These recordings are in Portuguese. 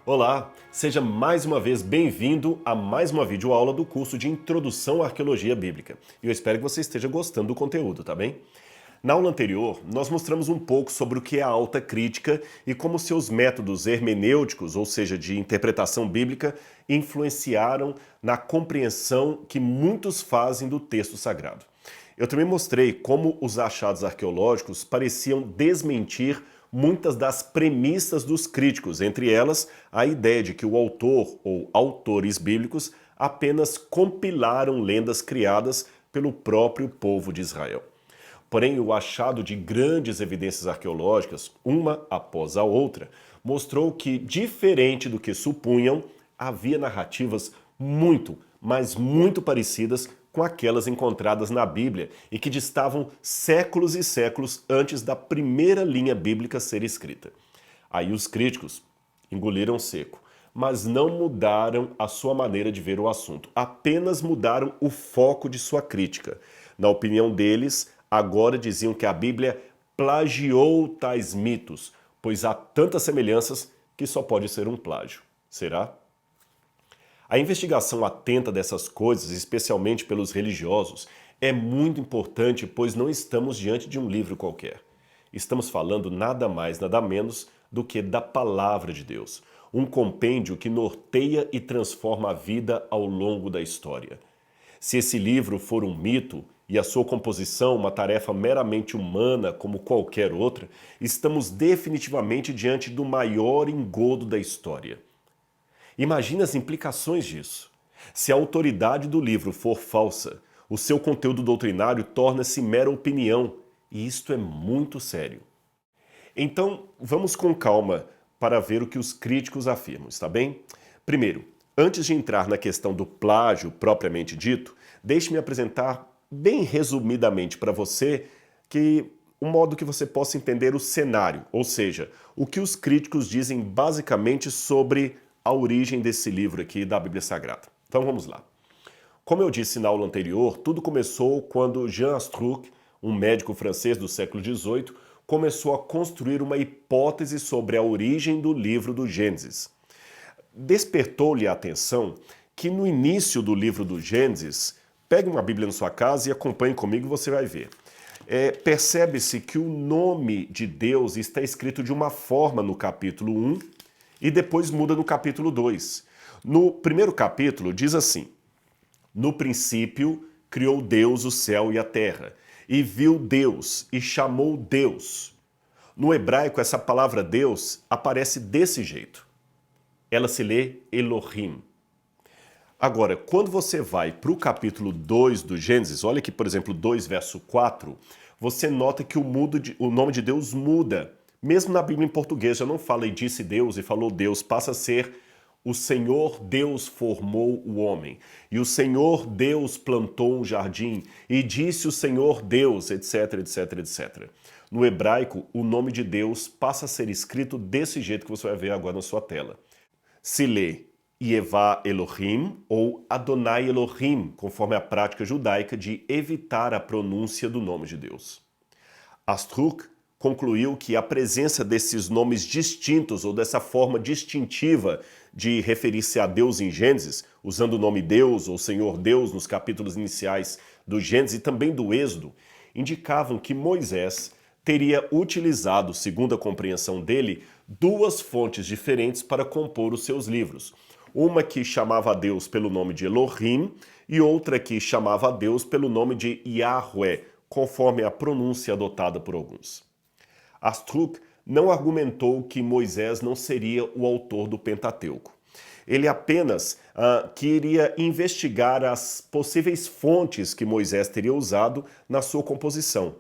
Olá, seja mais uma vez bem-vindo a mais uma videoaula do curso de Introdução à Arqueologia Bíblica. E eu espero que você esteja gostando do conteúdo, tá bem? Na aula anterior, nós mostramos um pouco sobre o que é a alta crítica e como seus métodos hermenêuticos, ou seja, de interpretação bíblica, influenciaram na compreensão que muitos fazem do texto sagrado. Eu também mostrei como os achados arqueológicos pareciam desmentir muitas das premissas dos críticos, entre elas a ideia de que o autor ou autores bíblicos apenas compilaram lendas criadas pelo próprio povo de Israel. Porém, o achado de grandes evidências arqueológicas, uma após a outra, mostrou que, diferente do que supunham, havia narrativas muito, mas muito parecidas com aquelas encontradas na Bíblia e que distavam séculos e séculos antes da primeira linha bíblica ser escrita. Aí os críticos engoliram seco, mas não mudaram a sua maneira de ver o assunto, apenas mudaram o foco de sua crítica. Na opinião deles, agora diziam que a Bíblia plagiou tais mitos, pois há tantas semelhanças que só pode ser um plágio. Será? A investigação atenta dessas coisas, especialmente pelos religiosos, é muito importante, pois não estamos diante de um livro qualquer. Estamos falando nada mais, nada menos do que da Palavra de Deus, um compêndio que norteia e transforma a vida ao longo da história. Se esse livro for um mito e a sua composição uma tarefa meramente humana como qualquer outra, estamos definitivamente diante do maior engodo da história. Imagine as implicações disso. Se a autoridade do livro for falsa, o seu conteúdo doutrinário torna-se mera opinião, e isto é muito sério. Então, vamos com calma para ver o que os críticos afirmam, está bem? Primeiro, antes de entrar na questão do plágio propriamente dito, deixe-me apresentar bem resumidamente para você um modo que você possa entender o cenário, ou seja, o que os críticos dizem basicamente sobre a origem desse livro aqui da Bíblia Sagrada. Então vamos lá. Como eu disse na aula anterior, tudo começou quando Jean Astruc, um médico francês do século XVIII, começou a construir uma hipótese sobre a origem do livro do Gênesis. Despertou-lhe a atenção que no início do livro do Gênesis, pegue uma Bíblia na sua casa e acompanhe comigo e você vai ver. Percebe-se que o nome de Deus está escrito de uma forma no capítulo 1 e depois muda no capítulo 2. No primeiro capítulo diz assim: no princípio criou Deus o céu e a terra, e viu Deus e chamou Deus. No hebraico essa palavra Deus aparece desse jeito. Ela se lê Elohim. Agora, quando você vai para o capítulo 2 do Gênesis, olha aqui, por exemplo, 2 verso 4, você nota que o nome de Deus muda. Mesmo na Bíblia em português, já não fala e disse Deus e falou Deus, passa a ser o Senhor Deus formou o homem, e o Senhor Deus plantou um jardim, e disse o Senhor Deus, etc, etc, etc. No hebraico, o nome de Deus passa a ser escrito desse jeito que você vai ver agora na sua tela. Se lê Yevá Elohim ou Adonai Elohim, conforme a prática judaica de evitar a pronúncia do nome de Deus. Astruc concluiu que a presença desses nomes distintos ou dessa forma distintiva de referir-se a Deus em Gênesis, usando o nome Deus ou Senhor Deus nos capítulos iniciais do Gênesis e também do Êxodo, indicavam que Moisés teria utilizado, segundo a compreensão dele, duas fontes diferentes para compor os seus livros. Uma que chamava a Deus pelo nome de Elohim e outra que chamava a Deus pelo nome de Yahweh, conforme a pronúncia adotada por alguns. Astruc não argumentou que Moisés não seria o autor do Pentateuco. Ele apenas queria investigar as possíveis fontes que Moisés teria usado na sua composição.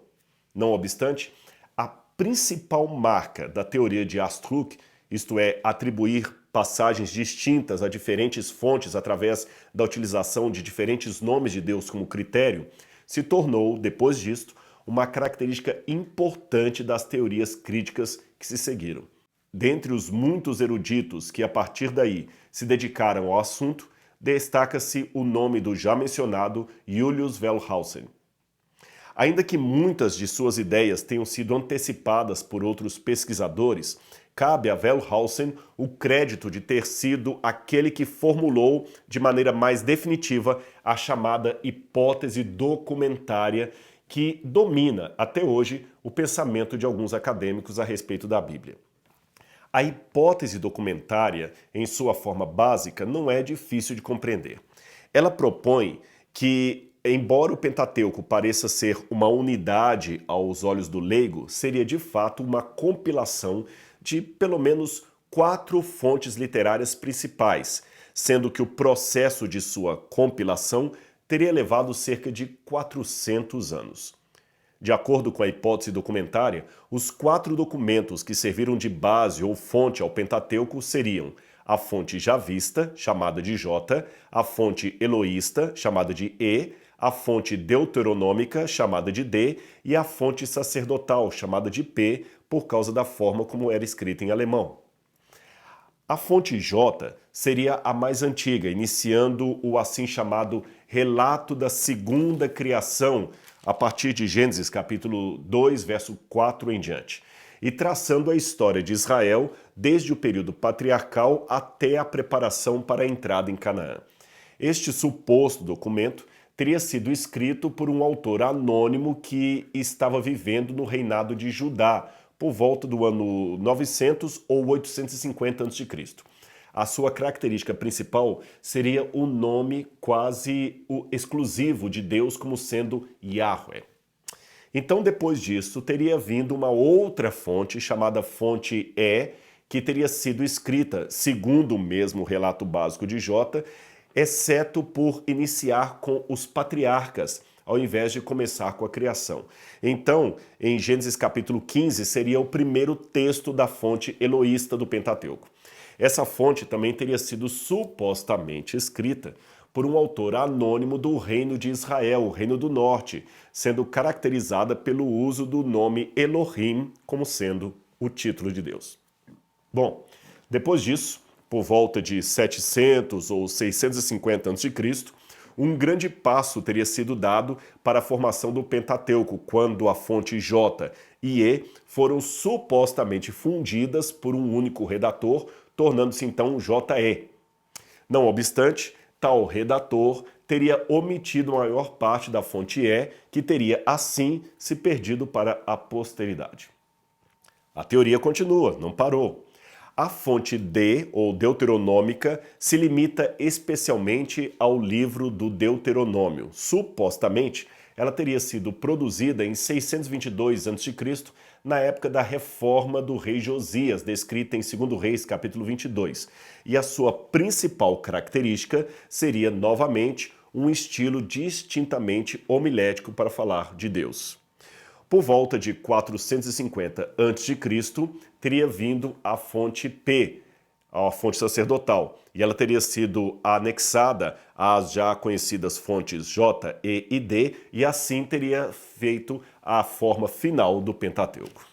Não obstante, a principal marca da teoria de Astruc, isto é, atribuir passagens distintas a diferentes fontes através da utilização de diferentes nomes de Deus como critério, se tornou, depois disto, uma característica importante das teorias críticas que se seguiram. Dentre os muitos eruditos que, a partir daí, se dedicaram ao assunto, destaca-se o nome do já mencionado Julius Wellhausen. Ainda que muitas de suas ideias tenham sido antecipadas por outros pesquisadores, cabe a Wellhausen o crédito de ter sido aquele que formulou de maneira mais definitiva a chamada hipótese documentária que domina até hoje o pensamento de alguns acadêmicos a respeito da Bíblia. A hipótese documentária, em sua forma básica, não é difícil de compreender. Ela propõe que, embora o Pentateuco pareça ser uma unidade aos olhos do leigo, seria de fato uma compilação de pelo menos 4 fontes literárias principais, sendo que o processo de sua compilação teria levado cerca de 400 anos. De acordo com a hipótese documentária, os 4 documentos que serviram de base ou fonte ao Pentateuco seriam a fonte javista, chamada de J, a fonte eloísta, chamada de E, a fonte deuteronômica, chamada de D, e a fonte sacerdotal, chamada de P, por causa da forma como era escrita em alemão. A fonte J seria a mais antiga, iniciando o assim chamado relato da segunda criação, a partir de Gênesis capítulo 2, verso 4 em diante, e traçando a história de Israel desde o período patriarcal até a preparação para a entrada em Canaã. Este suposto documento teria sido escrito por um autor anônimo que estava vivendo no reinado de Judá, por volta do ano 900 ou 850 a.C. A sua característica principal seria o nome quase exclusivo de Deus como sendo Yahweh. Então, depois disso, teria vindo uma outra fonte chamada fonte E, que teria sido escrita segundo o mesmo relato básico de J, exceto por iniciar com os patriarcas, ao invés de começar com a criação. Então, em Gênesis capítulo 15, seria o primeiro texto da fonte eloísta do Pentateuco. Essa fonte também teria sido supostamente escrita por um autor anônimo do reino de Israel, o reino do norte, sendo caracterizada pelo uso do nome Elohim como sendo o título de Deus. Bom, depois disso, por volta de 700 ou 650 a.C., um grande passo teria sido dado para a formação do Pentateuco, quando a fonte J e E foram supostamente fundidas por um único redator, tornando-se então JE. Não obstante, tal redator teria omitido a maior parte da fonte E, que teria assim se perdido para a posteridade. A teoria continua, não parou. A fonte D, ou deuteronômica, se limita especialmente ao livro do Deuteronômio. Supostamente, ela teria sido produzida em 622 a.C., na época da reforma do rei Josias, descrita em 2 Reis, capítulo 22. E a sua principal característica seria, novamente, um estilo distintamente homilético para falar de Deus. Por volta de 450 a.C., teria vindo a fonte P, a fonte sacerdotal, e ela teria sido anexada às já conhecidas fontes J, E e D, e assim teria feito a forma final do Pentateuco.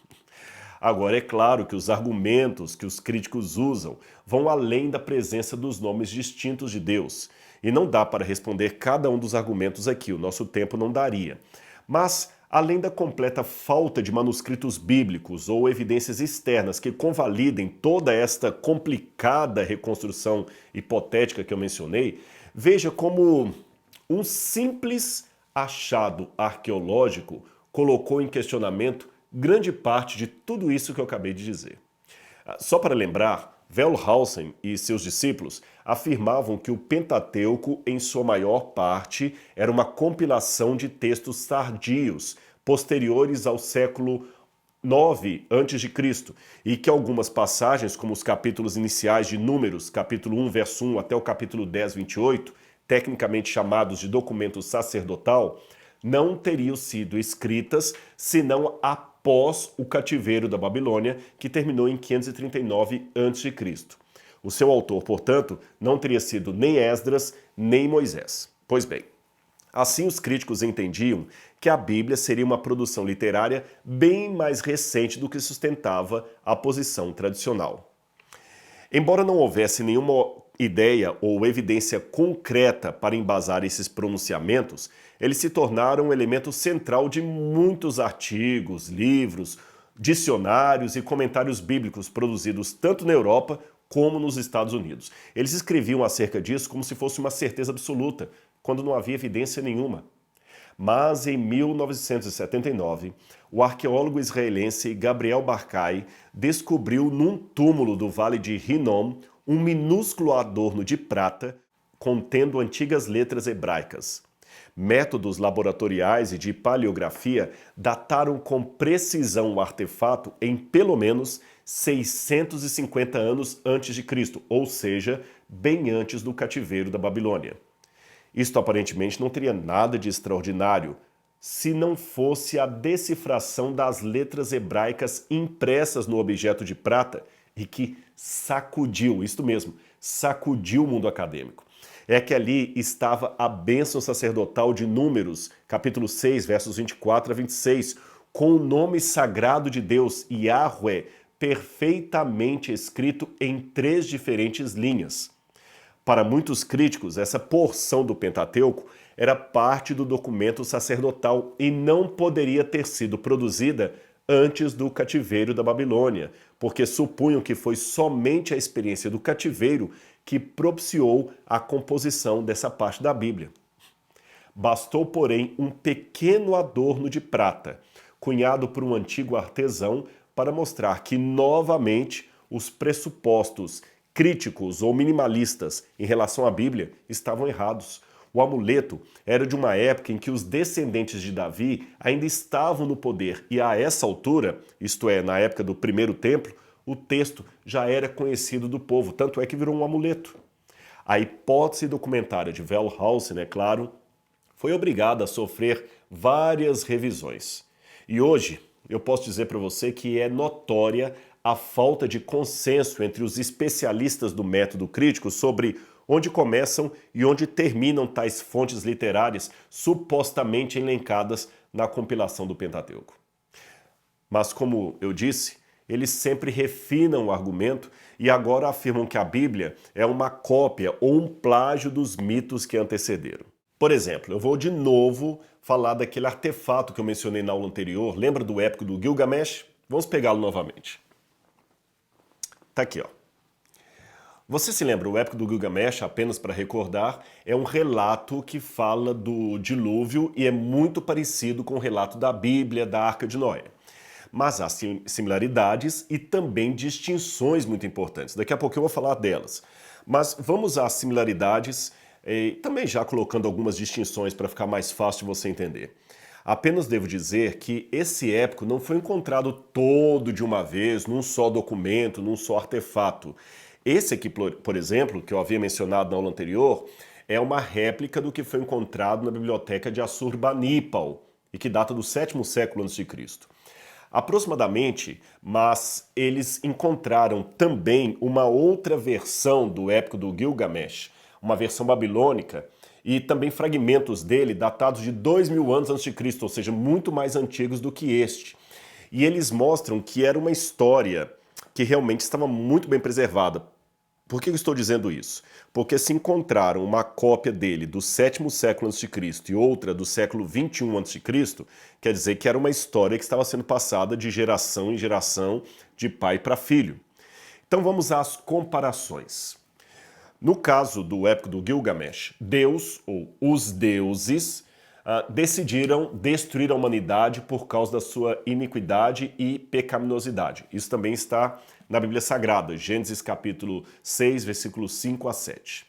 Agora, é claro que os argumentos que os críticos usam vão além da presença dos nomes distintos de Deus, e não dá para responder cada um dos argumentos aqui, o nosso tempo não daria. Mas, além da completa falta de manuscritos bíblicos ou evidências externas que convalidem toda esta complicada reconstrução hipotética que eu mencionei, veja como um simples achado arqueológico colocou em questionamento grande parte de tudo isso que eu acabei de dizer. Só para lembrar, Wellhausen e seus discípulos afirmavam que o Pentateuco, em sua maior parte, era uma compilação de textos tardios, posteriores ao século IX a.C., e que algumas passagens, como os capítulos iniciais de Números, capítulo 1, verso 1 até o capítulo 10, 28, tecnicamente chamados de documento sacerdotal, não teriam sido escritas senão após o cativeiro da Babilônia, que terminou em 539 a.C. O seu autor, portanto, não teria sido nem Esdras, nem Moisés. Pois bem, assim os críticos entendiam que a Bíblia seria uma produção literária bem mais recente do que sustentava a posição tradicional. Embora não houvesse nenhuma ideia ou evidência concreta para embasar esses pronunciamentos, eles se tornaram um elemento central de muitos artigos, livros, dicionários e comentários bíblicos produzidos tanto na Europa como nos Estados Unidos. Eles escreviam acerca disso como se fosse uma certeza absoluta, quando não havia evidência nenhuma. Mas em 1979, o arqueólogo israelense Gabriel Barkay descobriu num túmulo do Vale de Hinnom um minúsculo adorno de prata contendo antigas letras hebraicas. Métodos laboratoriais e de paleografia dataram com precisão o artefato em pelo menos 650 anos antes de Cristo, ou seja, bem antes do cativeiro da Babilônia. Isto aparentemente não teria nada de extraordinário se não fosse a decifração das letras hebraicas impressas no objeto de prata e que sacudiu, isto mesmo, sacudiu o mundo acadêmico. É que ali estava a bênção sacerdotal de Números, capítulo 6, versos 24 a 26, com o nome sagrado de Deus, Yahweh, perfeitamente escrito em 3 diferentes linhas. Para muitos críticos, essa porção do Pentateuco era parte do documento sacerdotal e não poderia ter sido produzida antes do cativeiro da Babilônia, porque supunham que foi somente a experiência do cativeiro que propiciou a composição dessa parte da Bíblia. Bastou, porém, um pequeno adorno de prata, cunhado por um antigo artesão, para mostrar que, novamente, os pressupostos críticos ou minimalistas em relação à Bíblia estavam errados. O amuleto era de uma época em que os descendentes de Davi ainda estavam no poder e a essa altura, isto é, na época do primeiro templo, o texto já era conhecido do povo, tanto é que virou um amuleto. A hipótese documentária de Wellhausen, é claro, foi obrigada a sofrer várias revisões. E hoje eu posso dizer para você que é notória a falta de consenso entre os especialistas do método crítico sobre onde começam e onde terminam tais fontes literárias supostamente elencadas na compilação do Pentateuco. Mas, como eu disse, eles sempre refinam o argumento e agora afirmam que a Bíblia é uma cópia ou um plágio dos mitos que antecederam. Por exemplo, eu vou de novo falar daquele artefato que eu mencionei na aula anterior. Lembra do épico do Gilgamesh? Vamos pegá-lo novamente. Tá aqui, ó. Você se lembra, o épico do Gilgamesh, apenas para recordar, é um relato que fala do dilúvio e é muito parecido com o relato da Bíblia, da Arca de Noé. Mas há similaridades e também distinções muito importantes. Daqui a pouco eu vou falar delas. Mas vamos às similaridades, também já colocando algumas distinções para ficar mais fácil de você entender. Apenas devo dizer que esse épico não foi encontrado todo de uma vez, num só documento, num só artefato. Esse aqui, por exemplo, que eu havia mencionado na aula anterior, é uma réplica do que foi encontrado na biblioteca de Assurbanipal, e que data do 7º século a.C. Aproximadamente, mas eles encontraram também uma outra versão do épico do Gilgamesh, uma versão babilônica, e também fragmentos dele datados de 2000 anos antes de Cristo, ou seja, muito mais antigos do que este. E eles mostram que era uma história que realmente estava muito bem preservada. Por que eu estou dizendo isso? Porque se encontraram uma cópia dele do 7º século a.C. e outra do século 21 a.C., quer dizer que era uma história que estava sendo passada de geração em geração, de pai para filho. Então vamos às comparações. No caso do épico do Gilgamesh, Deus, ou os deuses, decidiram destruir a humanidade por causa da sua iniquidade e pecaminosidade. Isso também está na Bíblia Sagrada, Gênesis capítulo 6, versículos 5 a 7.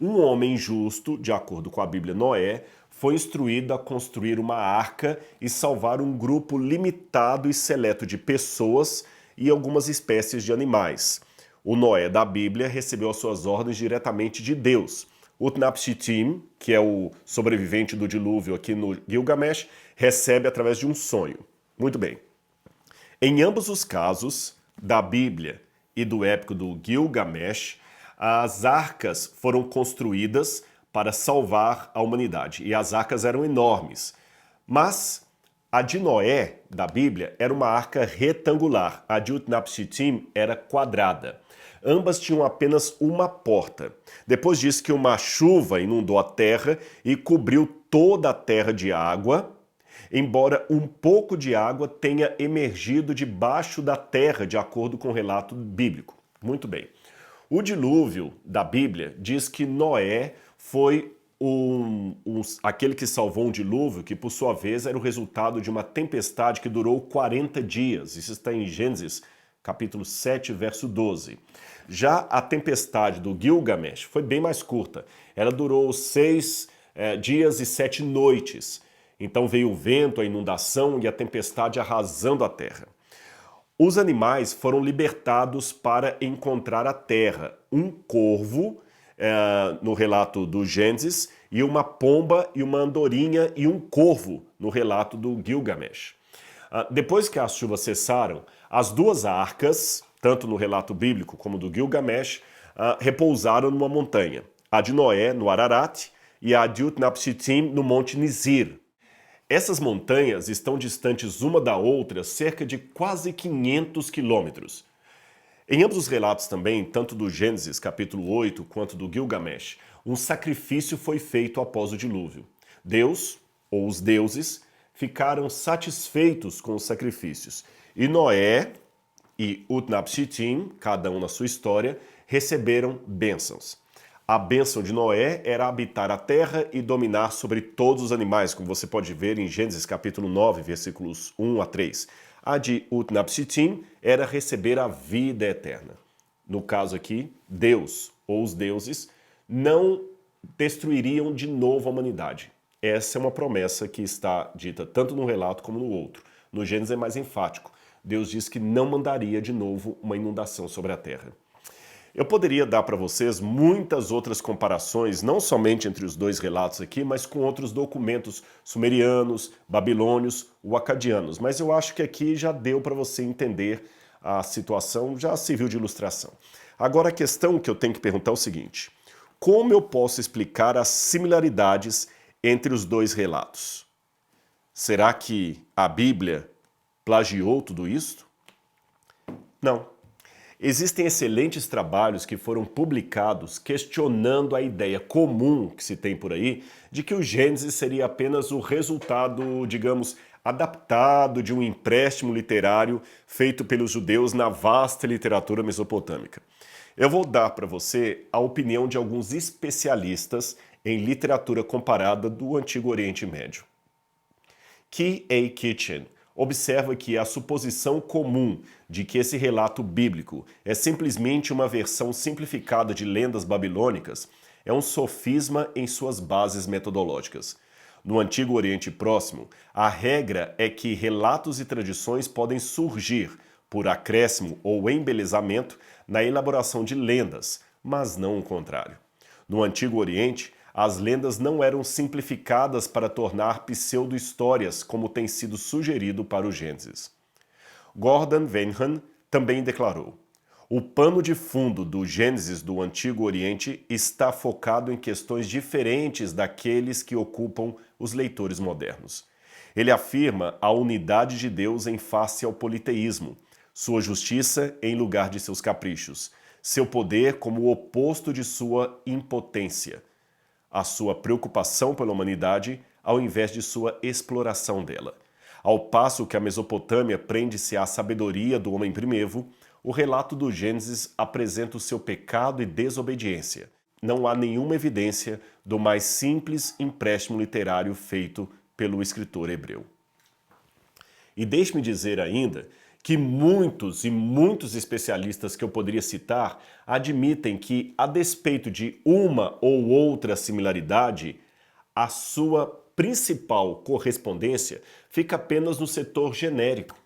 Um homem justo, de acordo com a Bíblia, Noé, foi instruído a construir uma arca e salvar um grupo limitado e seleto de pessoas e algumas espécies de animais. O Noé da Bíblia recebeu as suas ordens diretamente de Deus. Utnapishtim, que é o sobrevivente do dilúvio aqui no Gilgamesh, recebe através de um sonho. Muito bem. Em ambos os casos, da Bíblia e do épico do Gilgamesh, as arcas foram construídas para salvar a humanidade. E as arcas eram enormes. Mas a de Noé, da Bíblia, era uma arca retangular. A de Utnapishtim era quadrada. Ambas tinham apenas uma porta. Depois disso que uma chuva inundou a terra e cobriu toda a terra de água, embora um pouco de água tenha emergido debaixo da terra, de acordo com o relato bíblico. Muito bem. O dilúvio da Bíblia diz que Noé foi aquele que salvou um dilúvio que, por sua vez, era o resultado de uma tempestade que durou 40 dias. Isso está em Gênesis, capítulo 7, verso 12. Já a tempestade do Gilgamesh foi bem mais curta. Ela durou 6 dias e 7 noites. Então veio o vento, a inundação e a tempestade arrasando a terra. Os animais foram libertados para encontrar a terra. Um corvo, no relato do Gênesis, e uma pomba e uma andorinha e um corvo no relato do Gilgamesh. Depois que as chuvas cessaram, as duas arcas, tanto no relato bíblico como do Gilgamesh, repousaram numa montanha. A de Noé, no Ararat, e a de Utnapishtim, no Monte Nizir. Essas montanhas estão distantes uma da outra cerca de quase 500 quilômetros. Em ambos os relatos também, tanto do Gênesis capítulo 8 quanto do Gilgamesh, um sacrifício foi feito após o dilúvio. Deus, ou os deuses, ficaram satisfeitos com os sacrifícios. E Noé e Utnapishtim, cada um na sua história, receberam bênçãos. A bênção de Noé era habitar a terra e dominar sobre todos os animais, como você pode ver em Gênesis capítulo 9, versículos 1 a 3. A de Utnapishtim era receber a vida eterna. No caso aqui, Deus, ou os deuses, não destruiriam de novo a humanidade. Essa é uma promessa que está dita tanto num relato como no outro. No Gênesis é mais enfático. Deus diz que não mandaria de novo uma inundação sobre a terra. Eu poderia dar para vocês muitas outras comparações, não somente entre os dois relatos aqui, mas com outros documentos sumerianos, babilônios ou acadianos. Mas eu acho que aqui já deu para você entender a situação, já serviu de ilustração. Agora a questão que eu tenho que perguntar é o seguinte: como eu posso explicar as similaridades entre os dois relatos? Será que a Bíblia plagiou tudo isso? Não. Existem excelentes trabalhos que foram publicados questionando a ideia comum que se tem por aí de que o Gênesis seria apenas o resultado, digamos, adaptado de um empréstimo literário feito pelos judeus na vasta literatura mesopotâmica. Eu vou dar para você a opinião de alguns especialistas em literatura comparada do Antigo Oriente Médio. Key A. Kitchen observa que a suposição comum de que esse relato bíblico é simplesmente uma versão simplificada de lendas babilônicas é um sofisma em suas bases metodológicas. No Antigo Oriente Próximo, a regra é que relatos e tradições podem surgir por acréscimo ou embelezamento na elaboração de lendas, mas não o contrário. No Antigo Oriente, as lendas não eram simplificadas para tornar pseudo-histórias, como tem sido sugerido para o Gênesis. Gordon Wenham também declarou: o pano de fundo do Gênesis do Antigo Oriente está focado em questões diferentes daqueles que ocupam os leitores modernos. Ele afirma a unidade de Deus em face ao politeísmo, sua justiça em lugar de seus caprichos, seu poder como o oposto de sua impotência, a sua preocupação pela humanidade ao invés de sua exploração dela. Ao passo que a Mesopotâmia prende-se à sabedoria do homem primevo, o relato do Gênesis apresenta o seu pecado e desobediência. Não há nenhuma evidência do mais simples empréstimo literário feito pelo escritor hebreu. E deixe-me dizer ainda que muitos e muitos especialistas que eu poderia citar admitem que, a despeito de uma ou outra similaridade, a sua principal correspondência fica apenas no setor genérico.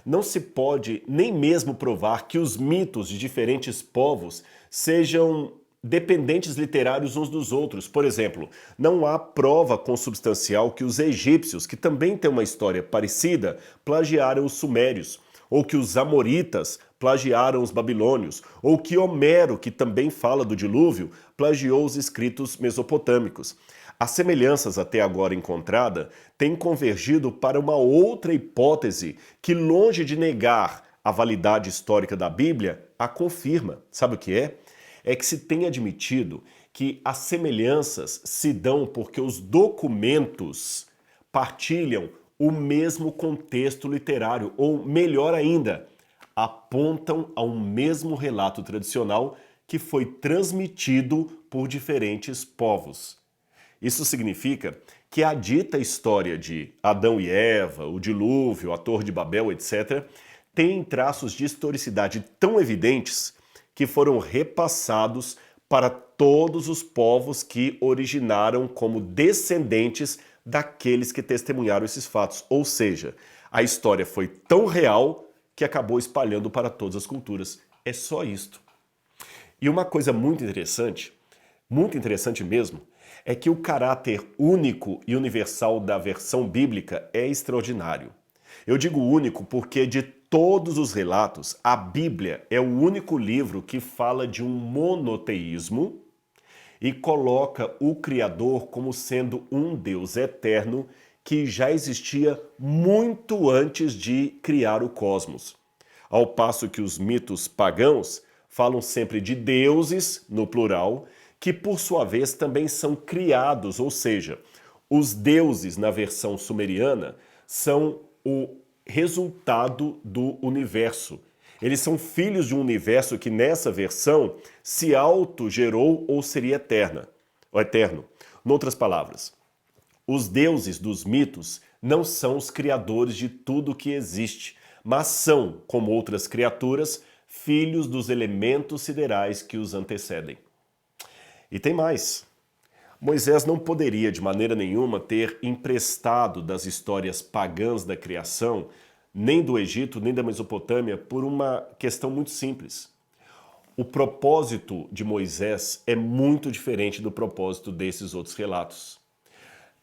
Não se pode nem mesmo provar que os mitos de diferentes povos sejam dependentes literários uns dos outros. Por exemplo, não há prova consubstancial que os egípcios, que também têm uma história parecida, plagiaram os sumérios, ou que os amoritas plagiaram os babilônios, ou que Homero, que também fala do dilúvio, plagiou os escritos mesopotâmicos. As semelhanças até agora encontradas têm convergido para uma outra hipótese que, longe de negar a validade histórica da Bíblia, a confirma. Sabe o que é? É que se tem admitido que as semelhanças se dão porque os documentos partilham o mesmo contexto literário, ou melhor ainda, apontam a um mesmo relato tradicional que foi transmitido por diferentes povos. Isso significa que a dita história de Adão e Eva, o dilúvio, a Torre de Babel, etc., tem traços de historicidade tão evidentes que foram repassados para todos os povos que originaram como descendentes daqueles que testemunharam esses fatos. Ou seja, a história foi tão real que acabou espalhando para todas as culturas. É só isto. E uma coisa muito interessante mesmo, é que o caráter único e universal da versão bíblica é extraordinário. Eu digo único porque de todos os relatos, a Bíblia é o único livro que fala de um monoteísmo e coloca o Criador como sendo um Deus eterno que já existia muito antes de criar o cosmos. Ao passo que os mitos pagãos falam sempre de deuses, no plural, que por sua vez também são criados, ou seja, os deuses na versão sumeriana são o resultado do universo. Eles são filhos de um universo que nessa versão se autogerou ou seria eterno. Em outras palavras, os deuses dos mitos não são os criadores de tudo que existe, mas são, como outras criaturas, filhos dos elementos siderais que os antecedem. E tem mais. Moisés não poderia de maneira nenhuma ter emprestado das histórias pagãs da criação, nem do Egito, nem da Mesopotâmia, por uma questão muito simples. O propósito de Moisés é muito diferente do propósito desses outros relatos.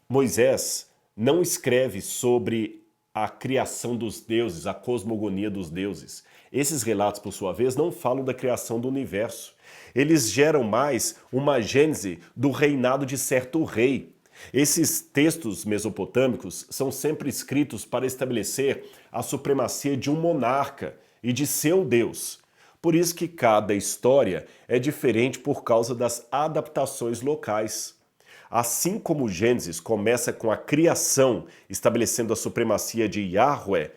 Moisés não escreve sobre a criação dos deuses, a cosmogonia dos deuses. Esses relatos, por sua vez, não falam da criação do universo. Eles geram mais uma gênese do reinado de certo rei. Esses textos mesopotâmicos são sempre escritos para estabelecer a supremacia de um monarca e de seu Deus. Por isso que cada história é diferente por causa das adaptações locais. Assim como Gênesis começa com a criação, estabelecendo a supremacia de Yahweh,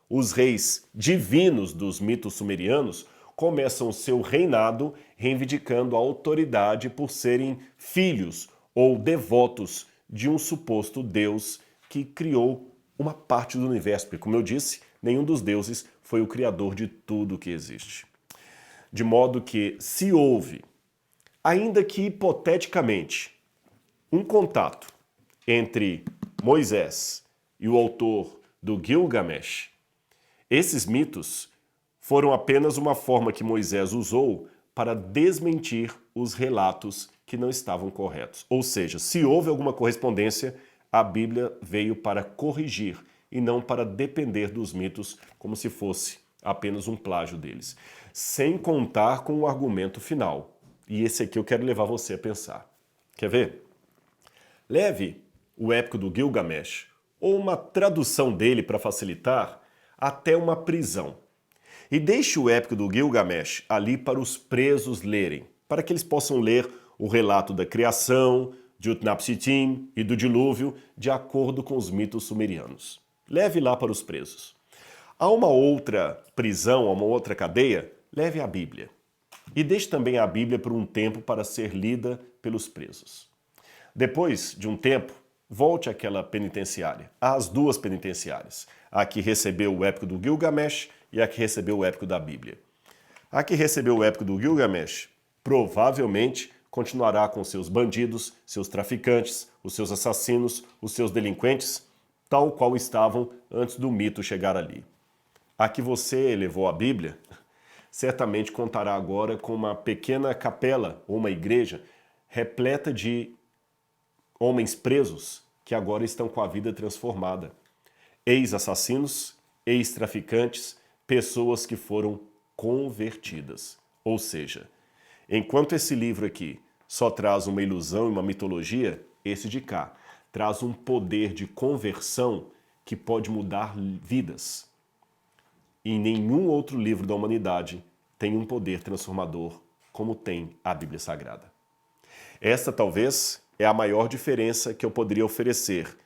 os reis divinos dos mitos sumerianos começam o seu reinado reivindicando a autoridade por serem filhos ou devotos de um suposto Deus que criou uma parte do universo. Porque, como eu disse, nenhum dos deuses foi o criador de tudo que existe. De modo que, se houve, ainda que hipoteticamente, um contato entre Moisés e o autor do Gilgamesh, esses mitos foram apenas uma forma que Moisés usou para desmentir os relatos que não estavam corretos. Ou seja, se houve alguma correspondência, a Bíblia veio para corrigir e não para depender dos mitos como se fosse apenas um plágio deles. Sem contar com o argumento final. E esse aqui eu quero levar você a pensar. Quer ver? Leve o épico do Gilgamesh, ou uma tradução dele para facilitar, até uma prisão. E deixe o épico do Gilgamesh ali para os presos lerem, para que eles possam ler o relato da criação, de Utnapishtim e do dilúvio, de acordo com os mitos sumerianos. Leve lá para os presos. A uma outra prisão, a uma outra cadeia, leve a Bíblia. E deixe também a Bíblia por um tempo para ser lida pelos presos. Depois de um tempo, volte àquela penitenciária, às duas penitenciárias, a que recebeu o épico do Gilgamesh e a que recebeu o épico da Bíblia. A que recebeu o épico do Gilgamesh provavelmente continuará com seus bandidos, seus traficantes, os seus assassinos, os seus delinquentes, tal qual estavam antes do mito chegar ali. A que você levou a Bíblia, certamente contará agora com uma pequena capela ou uma igreja repleta de homens presos que agora estão com a vida transformada. Ex-assassinos, ex-traficantes, pessoas que foram convertidas. Ou seja, enquanto esse livro aqui só traz uma ilusão e uma mitologia, esse de cá traz um poder de conversão que pode mudar vidas. E nenhum outro livro da humanidade tem um poder transformador como tem a Bíblia Sagrada. Essa talvez é a maior diferença que eu poderia oferecer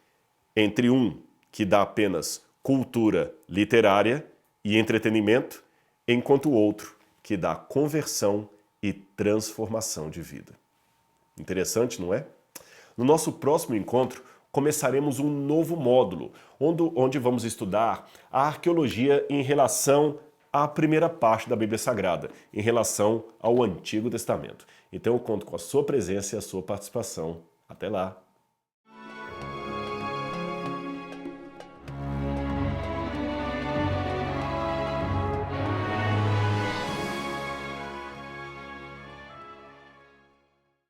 entre um que dá apenas cultura literária e entretenimento, enquanto o outro que dá conversão e transformação de vida. Interessante, não é? No nosso próximo encontro, começaremos um novo módulo, onde vamos estudar a arqueologia em relação à primeira parte da Bíblia Sagrada, em relação ao Antigo Testamento. Então eu conto com a sua presença e a sua participação. Até lá!